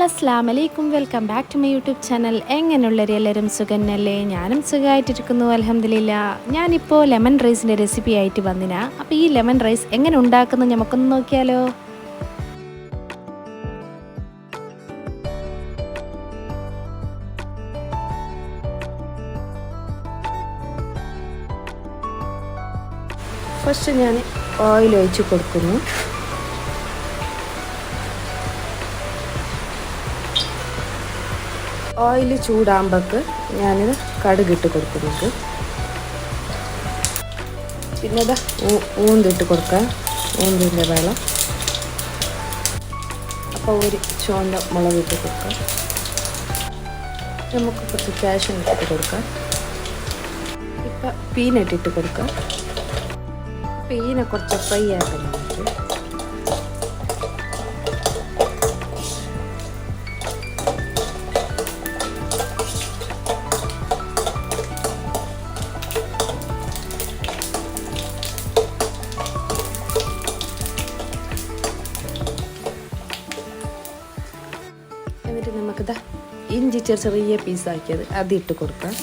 അസ്സലാമു അലൈക്കും. Welcome back to my YouTube channel. എങ്ങനെയുള്ളവരെല്ലാവരും സുഖന്നല്ലേ? ഞാനും സുഖമായിട്ടിരിക്കുന്നു, അൽഹംദുലില്ലാഹ്. ഞാനിപ്പോൾ ലെമൺ റൈസിൻ്റെ റെസിപ്പി ആയിട്ട് വന്നിനാ. അപ്പോൾ ഈ ലെമൺ റൈസ് എങ്ങനെ ഉണ്ടാക്കുന്നത് നമുക്കൊന്ന് നോക്കിയാലോ. ഫസ്റ്റ് ഞാൻ ഓയിൽ ഒഴിച്ച് കൊടുക്കുന്നു. ഓയിൽ ചൂടാകുമ്പോൾക്ക് ഞാനിത് കടുകിട്ട് കൊടുക്കുന്നുണ്ട്. പിന്നെ ഇത് ഊന്തിട്ട് കൊടുക്കാം, ഊന്തിൻ്റെ വെള്ളം. അപ്പോൾ ഒരു ചുവന്ന മുളക് ഇട്ട് കൊടുക്കാം. നമുക്ക് കുറച്ച് കാഷ്യൂ ഇട്ടിട്ട് കൊടുക്കാം. ഇപ്പം പീനട്ട് ഇട്ട് കൊടുക്കാം. പീന കുറച്ച് ഫ്രൈ ആക്കണം നമുക്ക്. എന്നിട്ട് നമുക്കിതാ ഇഞ്ചി ചെറിയ പീസാക്കിയത് അതിട്ട് കൊടുക്കാം.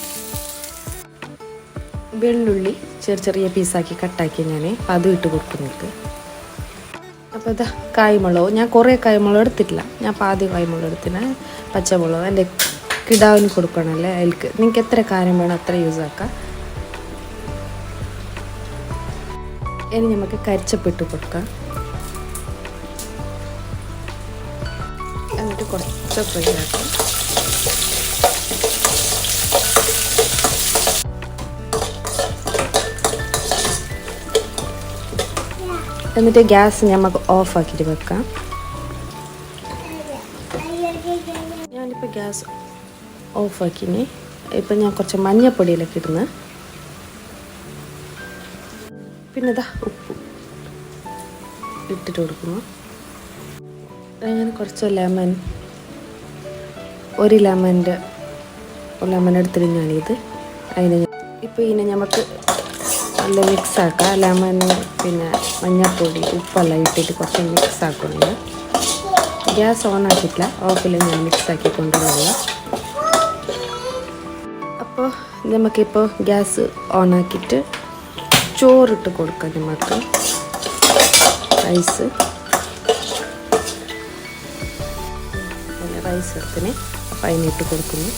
വെള്ളുള്ളി ചെറിയ പീസാക്കി കട്ടാക്കി ഞാൻ അതും ഇട്ട് കൊടുക്കുന്നുണ്ട്. അപ്പോൾ ഇതാ കായ്മുളക്, ഞാൻ കുറേ കായ്മുളക് എടുത്തിട്ടില്ല, ഞാൻ പാതി കായ്മുളക് എടുത്തിന്. പച്ചമുളക് എൻ്റെ കിടാവിന് കൊടുക്കണമല്ലേ, അതിൽക്ക് നിങ്ങൾക്ക് എത്ര കാര്യം വേണം അത്ര യൂസ് ആക്കാം. ഇനി നമുക്ക് കരിച്ചപ്പിട്ട് കൊടുക്കാം. എന്നിട്ട് കുറച്ച് ഫ്രൈ ആക്കാം. എന്നിട്ട് ഗ്യാസ് നമുക്ക് ഓഫാക്കിയിട്ട് വെക്കാം. ഞാനിപ്പോൾ ഗ്യാസ് ഓഫാക്കിന്. ഇപ്പം ഞാൻ കുറച്ച് മഞ്ഞൾപ്പൊടിയിലൊക്കെ ഇടുന്നു. പിന്നെ ഇതാ ഉപ്പ് ഇട്ടിട്ട് കൊടുക്കുന്നു. ഞാൻ കുറച്ച് ഒരു ലെമൺ എടുത്തിട്ട് ഞാനിത് അതിന് ഇപ്പോൾ ഇതിനെ നമുക്ക് നല്ല മിക്സാക്കാം. ലെമൺ പിന്നെ മഞ്ഞൾപ്പൊടി ഉപ്പെല്ലാം ഇട്ടിട്ട് കുറച്ച് മിക്സ് ആക്കുന്നുണ്ട്. ഗ്യാസ് ഓൺ ആക്കിയിട്ടില്ല, ഓഫിൽ ഞാൻ മിക്സാക്കി കൊണ്ടുവരില്ല. അപ്പോൾ നമുക്കിപ്പോൾ ഗ്യാസ് ഓൺ ആക്കിയിട്ട് ചോറിട്ട് കൊടുക്കാം. നമുക്ക് റൈസ് എടുത്തിന് അപ്പം അതിനിട്ട് കൊടുക്കുന്നു.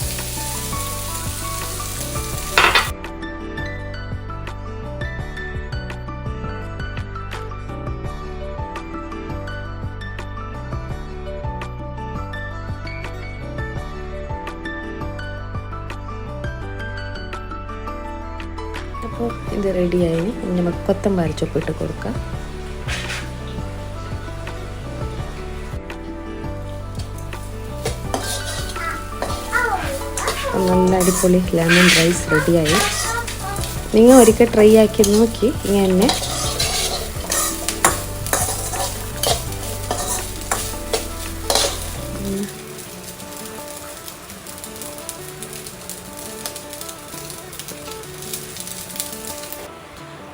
അപ്പോൾ ഇത് റെഡിയായി. ഇനി നമുക്ക് കൊത്തമ്പാരി ചൊപ്പിട്ട് കൊടുക്കാം. നല്ല അടിപൊളി ലെമൺ റൈസ് റെഡിയായി. നിങ്ങൾ ഒരിക്കൽ ട്രൈ ആക്കി നോക്കി ഇങ്ങനെ.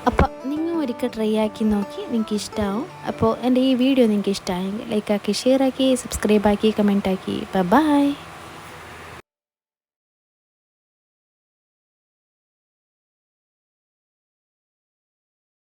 അപ്പോൾ നിങ്ങൾ ഒരിക്കൽ ട്രൈ ആക്കി നോക്കി നിങ്ങൾക്ക് ഇഷ്ടമാവും. അപ്പോൾ എൻ്റെ ഈ വീഡിയോ നിങ്ങൾക്ക് ഇഷ്ടമായെങ്കിൽ ലൈക്ക് ആക്കി, ഷെയർ ആക്കി, സബ്സ്ക്രൈബ് ആക്കി, കമൻറ്റ് ആക്കി. ബൈ.